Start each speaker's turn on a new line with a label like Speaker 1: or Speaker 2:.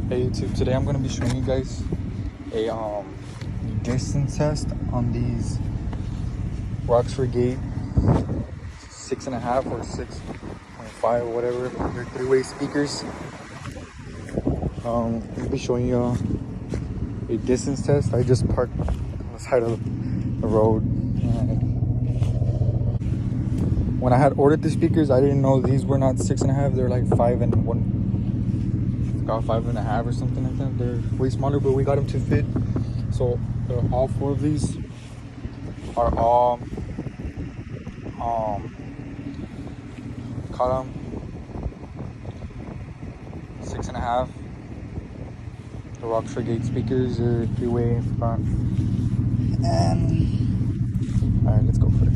Speaker 1: Hey YouTube, today I'm gonna be showing you guys a distance test on these Rockford 6.5 or 6.5 or whatever. They're three-way speakers. I'll be showing you a distance test. I just parked on the side of the road, and when I had ordered the speakers, I didn't know these were not 6.5. They're like 5.5 or something like that. They're way smaller, but we got them to fit. So all four of these are all call them 6.5. The Rockford speakers are three-way in front. And all right, let's go for it.